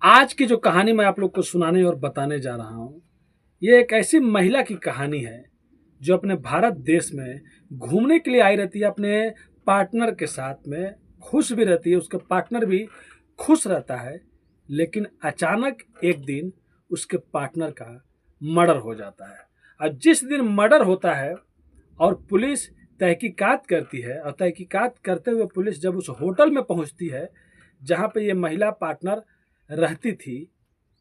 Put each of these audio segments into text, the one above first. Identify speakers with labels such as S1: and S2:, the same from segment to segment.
S1: आज की जो कहानी मैं आप लोग को सुनाने और बताने जा रहा हूँ, ये एक ऐसी महिला की कहानी है जो अपने भारत देश में घूमने के लिए आई रहती है अपने पार्टनर के साथ में, खुश भी रहती है, उसका पार्टनर भी खुश रहता है। लेकिन अचानक एक दिन उसके पार्टनर का मर्डर हो जाता है। और जिस दिन मर्डर होता है और पुलिस तहकीकात करती है, और तहकीकात करते हुए पुलिस जब उस होटल में पहुंचती है जहां पे ये महिला पार्टनर रहती थी,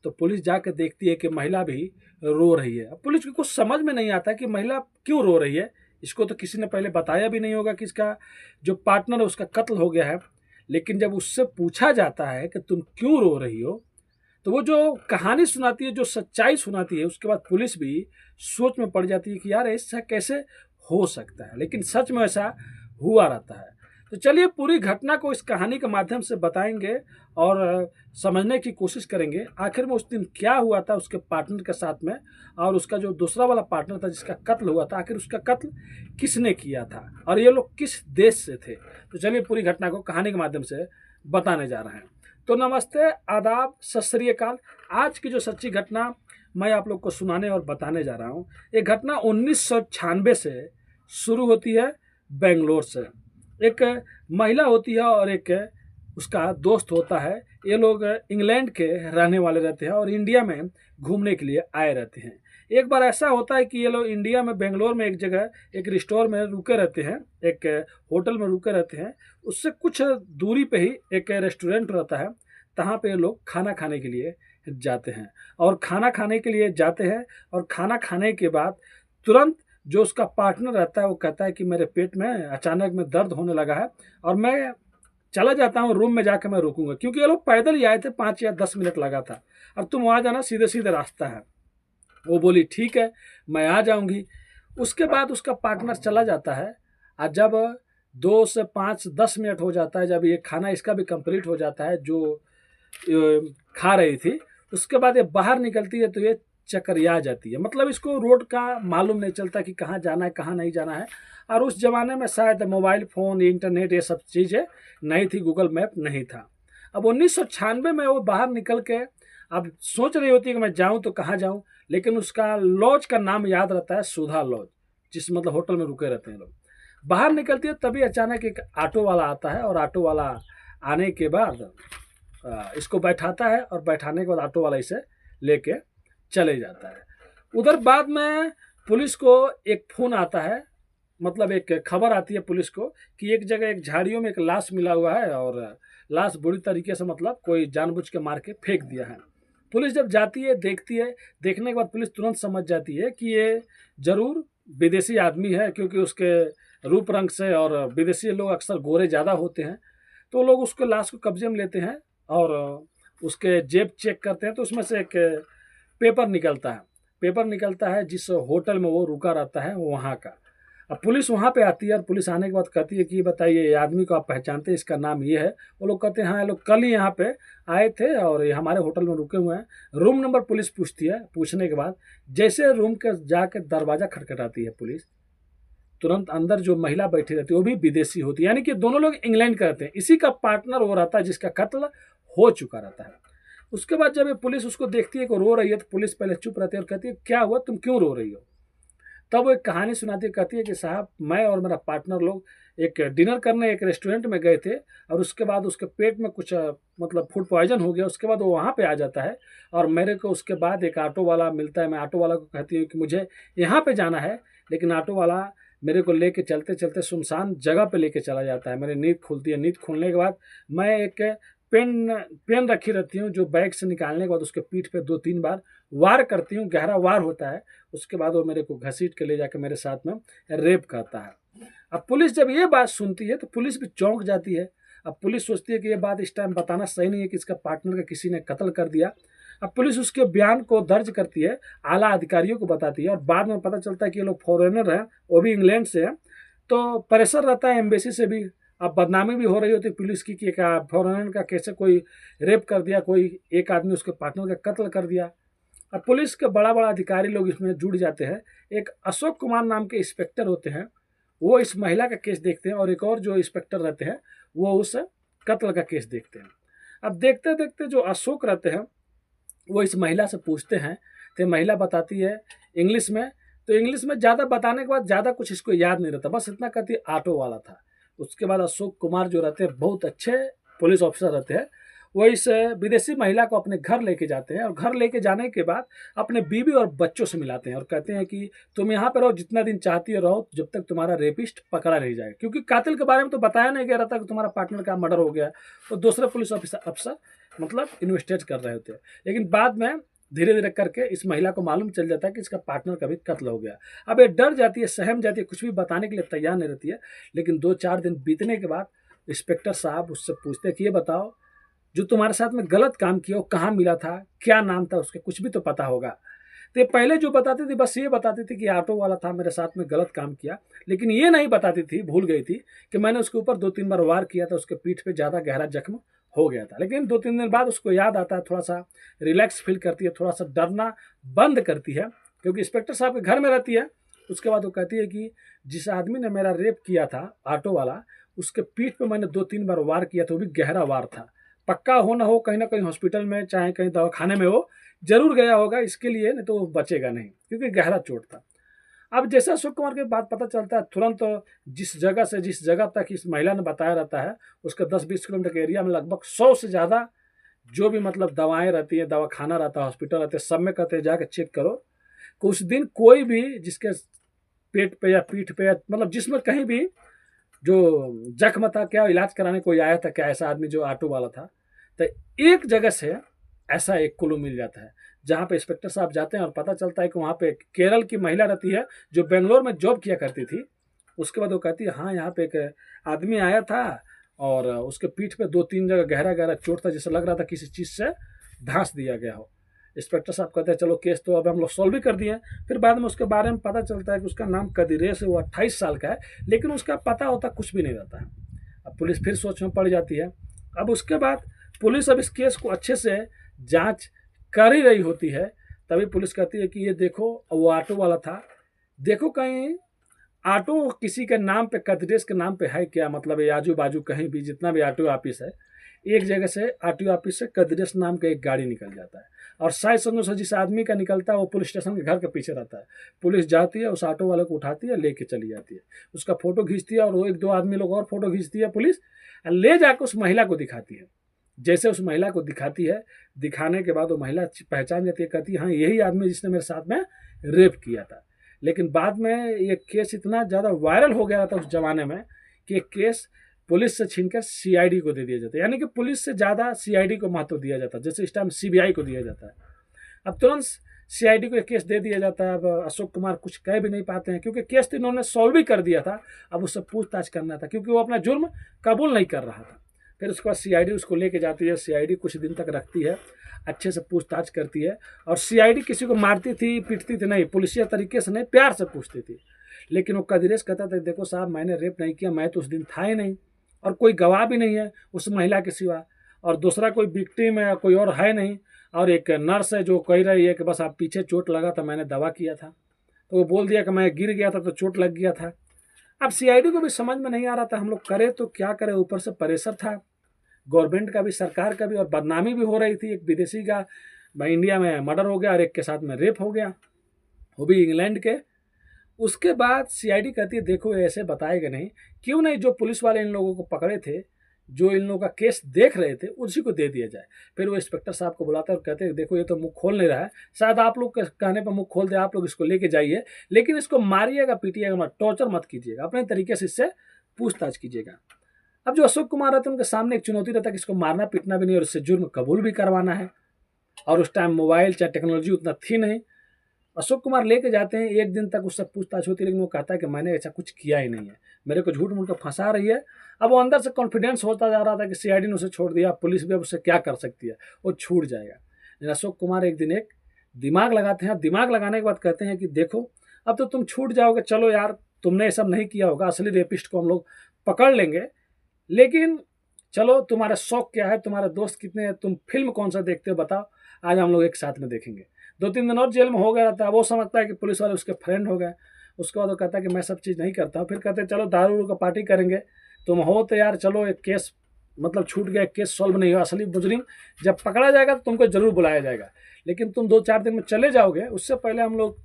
S1: तो पुलिस जाकर देखती है कि महिला भी रो रही है। अब पुलिस को कुछ समझ में नहीं आता कि महिला क्यों रो रही है। इसको तो किसी ने पहले बताया भी नहीं होगा कि इसका जो पार्टनर है उसका कत्ल हो गया है। लेकिन जब उससे पूछा जाता है कि तुम क्यों रो रही हो, तो वो जो कहानी सुनाती है, जो सच्चाई सुनाती है, उसके बाद पुलिस भी सोच में पड़ जाती है कि यार ऐसा कैसे हो सकता है। लेकिन सच में ऐसा हुआ रहता है। तो चलिए पूरी घटना को इस कहानी के माध्यम से बताएंगे और समझने की कोशिश करेंगे आखिर में उस दिन क्या हुआ था उसके पार्टनर के साथ में, और उसका जो दूसरा वाला पार्टनर था जिसका कत्ल हुआ था, आखिर उसका कत्ल किसने किया था और ये लोग किस देश से थे। तो चलिए पूरी घटना को कहानी के माध्यम से बताने जा रहे हैं। तो नमस्ते, आदाब, सत श्री अकाल। आज की जो सच्ची घटना मैं आप लोग को सुनाने और बताने जा रहा हूँ, ये घटना 1996 से शुरू होती है, बेंगलोर से। एक महिला होती है और एक उसका दोस्त होता है। ये लोग इंग्लैंड के रहने वाले रहते हैं और इंडिया में घूमने के लिए आए रहते हैं। एक बार ऐसा होता है कि ये लोग इंडिया में बेंगलोर में एक जगह एक रिस्टोर में रुके रहते हैं, एक होटल में रुके रहते हैं। उससे कुछ दूरी पे ही एक रेस्टोरेंट रहता है, तहाँ पे लोग खाना खाने के लिए जाते हैं। और खाना खाने के लिए जाते हैं और खाना खाने के बाद तुरंत जो उसका पार्टनर रहता है वो कहता है कि मेरे पेट में अचानक में दर्द होने लगा है और मैं चला जाता हूँ रूम में जाकर मैं रुकूंगा, क्योंकि ये लोग पैदल ही आए थे, 5 या 10 मिनट लगा था। अब तुम वहाँ जाना, सीधे सीधे रास्ता है। वो बोली ठीक है, मैं आ जाऊंगी। उसके बाद उसका पार्टनर चला जाता है और जब 2 से 5 10 मिनट हो जाता है, जब ये खाना इसका भी कंप्लीट हो जाता है जो खा रही थी, उसके बाद ये बाहर निकलती है तो ये चकरिया जाती है। मतलब इसको रोड का मालूम नहीं चलता कि कहाँ जाना है कहाँ नहीं जाना है। और उस जमाने में शायद मोबाइल फ़ोन, इंटरनेट, ये सब चीज़ें नहीं थी, गूगल मैप नहीं था। अब 1996 में वो बाहर निकल के अब सोच रही होती है कि मैं जाऊं तो कहाँ जाऊं। लेकिन उसका लॉज का नाम याद रहता है, सुधा लॉज, जिस मतलब होटल में रुके रहते हैं लोग। बाहर निकलती है तभी अचानक एक ऑटो वाला आता है और ऑटो वाला आने के बाद इसको बैठाता है और बैठाने के बाद ऑटो वाला इसे लेके चले जाता है। उधर बाद में पुलिस को एक फ़ोन आता है, मतलब एक खबर आती है पुलिस को कि एक जगह एक झाड़ियों में एक लाश मिला हुआ है और लाश बुरी तरीके से, मतलब कोई जानबूझ के मार के फेंक दिया है। पुलिस जब जाती है, देखती है, देखने के बाद पुलिस तुरंत समझ जाती है कि ये ज़रूर विदेशी आदमी है, क्योंकि उसके रूप रंग से, और विदेशी लोग अक्सर गोरे ज़्यादा होते हैं। तो लोग उसको लाश को कब्जे में लेते हैं और उसके जेब चेक करते हैं, तो उसमें से एक पेपर निकलता है। पेपर निकलता है जिस होटल में वो रुका रहता है वहाँ का। अब पुलिस वहाँ पे आती है और पुलिस आने के बाद कहती है कि बताइए ये आदमी को आप पहचानते हैं, इसका नाम ये है। वो लोग कहते हैं हाँ, ये लोग कल ही यहाँ पे आए थे और ये हमारे होटल में रुके हुए हैं। रूम नंबर पुलिस पूछती है। पूछने के बाद जैसे रूम के जाके दरवाज़ा खटखटाती है पुलिस, तुरंत अंदर जो महिला बैठी रहती है वो भी विदेशी होती है, यानी कि दोनों लोग इंग्लैंड के रहते हैं। इसी का पार्टनर वो रहता है जिसका कत्ल हो चुका रहता है। उसके बाद जब ये पुलिस उसको देखती है कि रो रही है, तो पुलिस पहले चुप रहती है और कहती है क्या हुआ, तुम क्यों रो रही हो। तब वो एक कहानी सुनाती है, कहती है कि साहब मैं और मेरा पार्टनर लोग एक डिनर करने एक रेस्टोरेंट में गए थे और उसके बाद उसके पेट में कुछ मतलब फूड पॉइजन हो गया। उसके बाद वो वहाँ पे आ जाता है और मेरे को उसके बाद एक ऑटो वाला मिलता है। मैं ऑटो वाला को कहती हूँ कि मुझे यहाँ पे जाना है, लेकिन ऑटो वाला मेरे को लेके चलते चलते सुनसान जगह पे लेके चला जाता है। मेरी नींद खुलती है। नींद खुलने के बाद मैं एक पेन पेन रखी रहती हूँ, जो बैग से निकालने के बाद उसके पीठ पे 2-3 बार वार करती हूँ, गहरा वार होता है। उसके बाद वो मेरे को घसीट के ले जाकर मेरे साथ में रेप करता है। अब पुलिस जब ये बात सुनती है तो पुलिस भी चौंक जाती है। अब पुलिस सोचती है कि ये बात इस टाइम बताना सही नहीं है कि इसका पार्टनर का किसी ने कत्ल कर दिया। अब पुलिस उसके बयान को दर्ज करती है, आला अधिकारियों को बताती है और बाद में पता चलता है कि ये लोग फॉरेनर हैं, वो भी इंग्लैंड से हैं। तो प्रेशर रहता है एम्बेसी से भी। अब बदनामी भी हो रही होती है पुलिस की कि फॉरेनर का कैसे कोई रेप कर दिया, कोई एक आदमी उसके पार्टनर का कत्ल कर दिया। अब पुलिस के बड़ा बड़ा अधिकारी लोग इसमें जुड़ जाते हैं। एक अशोक कुमार नाम के इंस्पेक्टर होते हैं, वो इस महिला का केस देखते हैं और एक और जो इंस्पेक्टर रहते हैं वो उस कत्ल का केस देखते हैं। अब देखते देखते जो अशोक रहते हैं वो इस महिला से पूछते हैं, तो महिला बताती है इंग्लिश में। तो इंग्लिश में ज़्यादा बताने के बाद ज़्यादा कुछ इसको याद नहीं रहता, बस इतना कहती है ऑटो वाला था। उसके बाद अशोक कुमार जो रहते हैं बहुत अच्छे पुलिस ऑफिसर रहते हैं, वो इस विदेशी महिला को अपने घर लेके जाते हैं और घर लेके जाने के बाद अपने बीवी और बच्चों से मिलाते हैं और कहते हैं कि तुम यहाँ पर रहो, जितना दिन चाहती हो रहो, जब तक तुम्हारा रेपिस्ट पकड़ा नहीं जाएगा। क्योंकि कातिल के बारे में तो बताया नहीं गया रहता कि तुम्हारा पार्टनर का मर्डर हो गया, तो दूसरे पुलिस अफसर मतलब इन्वेस्टिगेट कर रहे होते हैं। लेकिन बाद में धीरे धीरे करके इस महिला को मालूम चल जाता है कि इसका पार्टनर का भी कत्ल हो गया। अब ये डर जाती है, सहम जाती है, कुछ भी बताने के लिए तैयार नहीं रहती है। लेकिन 2-4 दिन बीतने के बाद इंस्पेक्टर साहब उससे पूछते हैं कि ये बताओ, जो तुम्हारे साथ में गलत काम किया वो कहाँ मिला था, क्या नाम था उसके, कुछ भी तो पता होगा। तो ये पहले जो बताती थी बस ये बताती थी कि ऑटो वाला था, मेरे साथ में गलत काम किया, लेकिन ये नहीं बताती थी, भूल गई थी कि मैंने उसके ऊपर 2-3 बार वार किया था, उसके पीठ पे ज़्यादा गहरा जख्म हो गया था। लेकिन 2-3 दिन बाद उसको याद आता है, थोड़ा सा रिलैक्स फील करती है, थोड़ा सा डरना बंद करती है, क्योंकि इंस्पेक्टर साहब के घर में रहती है। उसके बाद वो कहती है कि जिस आदमी ने मेरा रेप किया था ऑटो वाला, उसके पीठ पे मैंने 2-3 बार वार किया था, वो भी गहरा वार था। पक्का हो ना हो, कहीं ना कहीं हॉस्पिटल में चाहे कहीं दवाखाने में हो, जरूर गया होगा इसके लिए, नहीं तो वो बचेगा नहीं, क्योंकि गहरा चोट था। अब जैसे अशोक कुमार के बात पता चलता है, तुरंत जिस जगह से जिस जगह तक इस महिला ने बताया रहता है, उसके 10-20 किलोमीटर के एरिया में लगभग 100 से ज़्यादा जो भी मतलब दवाएं रहती है, दवाखाना रहता है, हॉस्पिटल रहते हैं, सब में कहते हैं जाके चेक करो। कुछ दिन कोई भी जिसके पेट पे या पीठ पे या मतलब जिसमें कहीं भी जो जख्म था, क्या इलाज कराने कोई आया था क्या ऐसा आदमी जो ऑटो वाला था। तो एक जगह से ऐसा एक क्लू मिल जाता है, जहाँ पे इंस्पेक्टर साहब जाते हैं और पता चलता है कि वहाँ पे केरल की महिला रहती है जो बेंगलोर में जॉब किया करती थी। उसके बाद वो कहती है हाँ, यहाँ पे एक आदमी आया था और उसके पीठ पे 2-3 जगह गहरा गहरा चोट था, जैसे लग रहा था किसी चीज़ से धांस दिया गया हो। इंस्पेक्टर साहब कहते हैं चलो केस तो अब हम लोग सॉल्व भी कर दिए। फिर बाद में उसके बारे में पता चलता है कि उसका नाम कदिरेश है, वो 28 साल का है, लेकिन उसका पता होता कुछ भी नहीं रहता है। अब पुलिस फिर सोच में पड़ जाती है। अब उसके बाद पुलिस अब इस केस को अच्छे से जांच कर ही रही होती है, तभी पुलिस कहती है कि ये देखो वो ऑटो वाला था, देखो कहीं ऑटो किसी के नाम पे, कदिरेश के नाम पे है क्या, मतलब ये आजू बाजू कहीं भी जितना भी ऑटो ऑफिस है, एक जगह से ऑटो ऑफिस से कदिरेश नाम का एक गाड़ी निकल जाता है और शायद समझो से जिस आदमी का निकलता है वो पुलिस स्टेशन के घर के पीछे रहता है। पुलिस जाती है, उस ऑटो वाले को उठाती है, लेके चली जाती है, उसका फोटो खींचती है और वो 1-2 आदमी लोग और फोटो खींचती है पुलिस, ले जाकर उस महिला को दिखाती है। जैसे उस महिला को दिखाती है, दिखाने के बाद वो महिला पहचान जाती है, कहती है हाँ यही आदमी जिसने मेरे साथ में रेप किया था। लेकिन बाद में ये केस इतना ज़्यादा वायरल हो गया था उस जमाने में कि केस पुलिस से छीनकर सीआईडी को दे दिया जाता है, यानी कि पुलिस से ज़्यादा सीआईडी को महत्व दिया जाता है, जैसे इस टाइम सीबीआई को दिया जाता है। अब तुरंत सीआईडी को एक केस दे दिया जाता है। अब अशोक कुमार कुछ कह भी नहीं पाते हैं, क्योंकि केस तो इन्होंने सॉल्व भी कर दिया था, अब उससे पूछताछ करना था, क्योंकि वो अपना जुर्म कबूल नहीं कर रहा था। फिर उसके बाद सीआईडी उसको लेके जाती है, सीआईडी कुछ दिन तक रखती है, अच्छे से पूछताछ करती है। और सीआईडी किसी को मारती थी पीटती थी नहीं, पुलिसिया तरीके से नहीं, प्यार से पूछती थी। लेकिन वो कदिरेश कहता था देखो साहब मैंने रेप नहीं किया, मैं तो उस दिन था ही नहीं और कोई गवाह भी नहीं है उस महिला के सिवा, और दूसरा कोई विक्टिम है कोई और है नहीं, और एक नर्स है जो कह रही है कि बस आप पीछे चोट लगा था, मैंने दवा किया था। तो वो बोल दिया कि मैं गिर गया था तो चोट लग गया था। अब सीआईडी को भी समझ में नहीं आ रहा था हम लोग करें तो क्या करें, ऊपर से प्रेशर था गवर्नमेंट का भी, सरकार का भी, और बदनामी भी हो रही थी। एक विदेशी का भाई इंडिया में मर्डर हो गया और एक के साथ में रेप हो गया, वो भी इंग्लैंड के। उसके बाद सीआईडी कहती है देखो ये ऐसे बताएगा नहीं, क्यों नहीं जो पुलिस वाले इन लोगों को पकड़े थे, जो इन लोगों का केस देख रहे थे, उसी को दे दिया जाए। फिर वो इंस्पेक्टर साहब को बुलाता है और कहते हैं देखो ये तो मुंह खोल नहीं रहा है, शायद आप लोग के कहने पर मुंह खोल दे, आप लोग इसको लेके जाइए, लेकिन इसको मारिएगा पीटिएगा मत, टॉर्चर मत कीजिएगा, अपने तरीके से इससे पूछताछ कीजिएगा। अब जो अशोक कुमार रहते हैं उनके सामने एक चुनौती रहता है कि इसको मारना पीटना भी नहीं और इससे जुर्म कबूल भी करवाना है, और उस टाइम मोबाइल चाहे टेक्नोलॉजी उतना थी नहीं। अशोक कुमार लेके जाते हैं, एक दिन तक उससे पूछताछ होती है, लेकिन वो कहता है कि मैंने ऐसा कुछ किया ही नहीं है, मेरे को झूठ मूठ कर फंसा रही है। अब वो अंदर से कॉन्फिडेंस होता जा रहा था कि सीआईडी ने उसे छोड़ दिया, पुलिस भी अब उससे क्या कर सकती है, वो छूट जाएगा। लेकिन अशोक कुमार एक दिन एक दिमाग लगाते हैं, दिमाग लगाने के बाद कहते हैं कि देखो अब तो तुम छूट जाओगे, चलो यार तुमने ये सब नहीं किया होगा, असली रेपिस्ट को हम लोग पकड़ लेंगे, लेकिन चलो तुम्हारा शौक क्या है, तुम्हारे दोस्त कितने हैं, तुम फिल्म कौन सा देखते हो बताओ, आज हम लोग एक साथ में देखेंगे। 2-3 दिन और जेल में हो गया रहता है, वो समझता है कि पुलिस वाले उसके फ्रेंड हो गए। उसके बाद वो कहता है कि मैं सब चीज़ नहीं करता हूँ। फिर कहते हैं चलो दारू का पार्टी करेंगे, तुम हो तो यार चलो एक केस मतलब छूट गया, केस सॉल्व नहीं हुआ, असली मुजरिम जब पकड़ा जाएगा तो तुमको जरूर बुलाया जाएगा। लेकिन तुम 2-4 दिन में चले जाओगे, उससे पहले हम लोग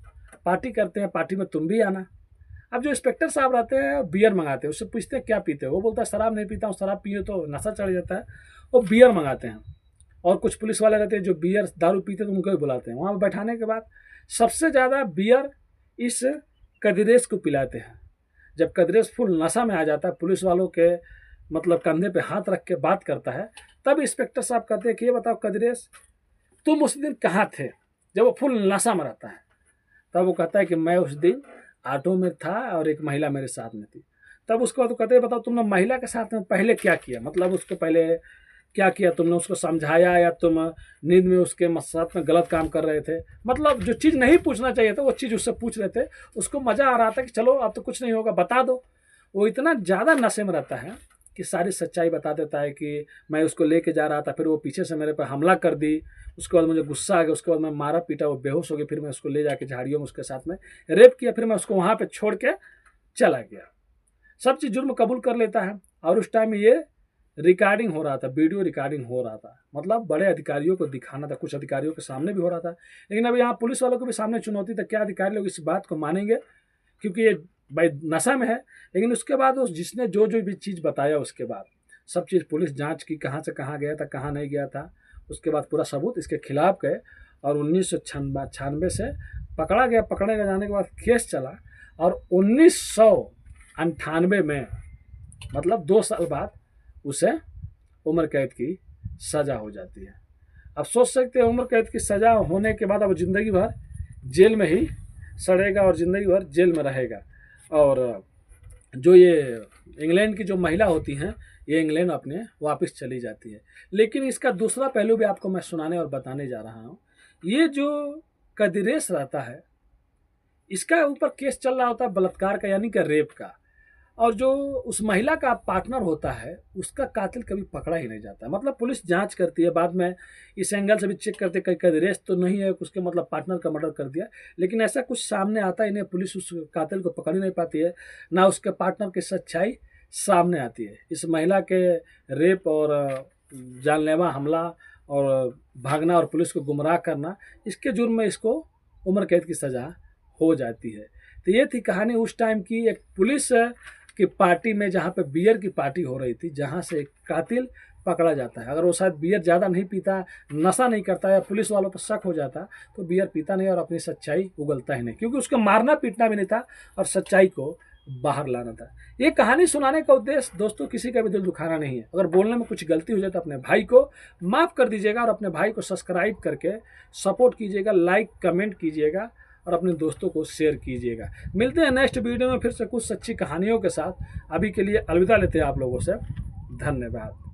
S1: पार्टी करते हैं, पार्टी में तुम भी आना। अब जो इंस्पेक्टर साहब रहते हैं बियर मंगाते हैं, उससे पूछते हैं क्या पीते हो, वो बोलता है शराब नहीं पीता हूँ, शराब पिए तो नशा चढ़ जाता है। वो बियर मंगाते हैं। और कुछ पुलिस वाले रहते हैं जो बियर दारू पीते तो उनको भी बुलाते हैं। वहाँ पर बैठाने के बाद सबसे ज़्यादा बियर इस कदिरेश को पिलाते हैं। जब कदिरेश फुल नशा में आ जाता है, पुलिस वालों के मतलब कंधे पे हाथ रख के बात करता है, तब इंस्पेक्टर साहब कहते हैं कि ये बताओ कदिरेश, तुम उस दिन कहाँ थे जब वो फुल नशा में रहता है। तब वो कहता है कि मैं उस दिन ऑटो में था और एक महिला मेरे साथ में थी। तब उसको बाद कहते हैं बताओ तुमने महिला के साथ में पहले क्या किया, मतलब उसको पहले क्या किया, तुमने उसको समझाया या तुम नींद में उसके साथ में गलत काम कर रहे थे। मतलब जो चीज़ नहीं पूछना चाहिए था वो चीज़ उससे पूछ रहे थे। उसको मज़ा आ रहा था कि चलो अब तो कुछ नहीं होगा, बता दो। वो इतना ज़्यादा नशे में रहता है कि सारी सच्चाई बता देता है कि मैं उसको लेके जा रहा था, फिर वो पीछे से मेरे पर हमला कर दी, उसके बाद मुझे गुस्सा आ गया, उसके बाद मैं मारा पीटा, वो बेहोश हो गया, फिर मैं उसको ले जाके झाड़ियों में उसके साथ में रेप किया, फिर मैं उसको वहाँ पे छोड़ के चला गया। सब चीज़ जुर्म कबूल कर लेता है। और उस टाइम ये रिकॉर्डिंग हो रहा था, वीडियो रिकॉर्डिंग हो रहा था, मतलब बड़े अधिकारियों को दिखाना था, कुछ अधिकारियों के सामने भी हो रहा था। लेकिन अब यहाँ पुलिस वालों को भी सामने चुनौती था, क्या अधिकारी लोग इस बात को मानेंगे, क्योंकि ये भाई नशा में है। लेकिन उसके बाद उस जिसने जो जो भी चीज़ बताया, उसके बाद सब चीज़ पुलिस जांच की, कहाँ से कहाँ गया था, कहाँ नहीं गया था। उसके बाद पूरा सबूत इसके खिलाफ गए और 1996 से पकड़ा गया। पकड़े जाने के बाद केस चला और 1998 में मतलब 2 साल बाद उसे उम्र कैद की सज़ा हो जाती है। अब सोच सकते हैं उम्र कैद की सज़ा होने के बाद अब ज़िंदगी भर जेल में ही सड़ेगा और ज़िंदगी भर जेल में रहेगा। और जो ये इंग्लैंड की जो महिला होती हैं, ये इंग्लैंड अपने वापस चली जाती है। लेकिन इसका दूसरा पहलू भी आपको मैं सुनाने और बताने जा रहा हूँ। ये जो कदिरेश रहता है, इसका ऊपर केस चल रहा होता है बलात्कार का, यानी कि रेप का। और जो उस महिला का पार्टनर होता है, उसका कातिल कभी पकड़ा ही नहीं जाता। मतलब पुलिस जांच करती है, बाद में इस एंगल से भी चेक करते कहीं कदिरेश तो नहीं है, उसके मतलब पार्टनर का मर्डर कर दिया। लेकिन ऐसा कुछ सामने आता ही नहीं, पुलिस उस कातिल को पकड़ ही नहीं पाती है, ना उसके पार्टनर की सच्चाई सामने आती है। इस महिला के रेप और जानलेवा हमला और भागना और पुलिस को गुमराह करना, इसके जुर्म में इसको उम्र कैद की सज़ा हो जाती है। तो ये थी कहानी उस टाइम की, एक पुलिस की पार्टी में, जहाँ पे बियर की पार्टी हो रही थी, जहाँ से एक कातिल पकड़ा जाता है। अगर वो शायद बियर ज़्यादा नहीं पीता, नशा नहीं करता या पुलिस वालों पर शक हो जाता, तो बियर पीता नहीं और अपनी सच्चाई उगलता ही नहीं, क्योंकि उसको मारना पीटना भी नहीं था और सच्चाई को बाहर लाना था। ये कहानी सुनाने का उद्देश्य दोस्तों किसी का भी दिल दुखाना नहीं है। अगर बोलने में कुछ गलती हो जाए तो अपने भाई को माफ़ कर दीजिएगा और अपने भाई को सब्सक्राइब करके सपोर्ट कीजिएगा, लाइक कमेंट कीजिएगा और अपने दोस्तों को शेयर कीजिएगा। मिलते हैं नेक्स्ट वीडियो में फिर से कुछ सच्ची कहानियों के साथ। अभी के लिए अलविदा लेते हैं आप लोगों से। धन्यवाद।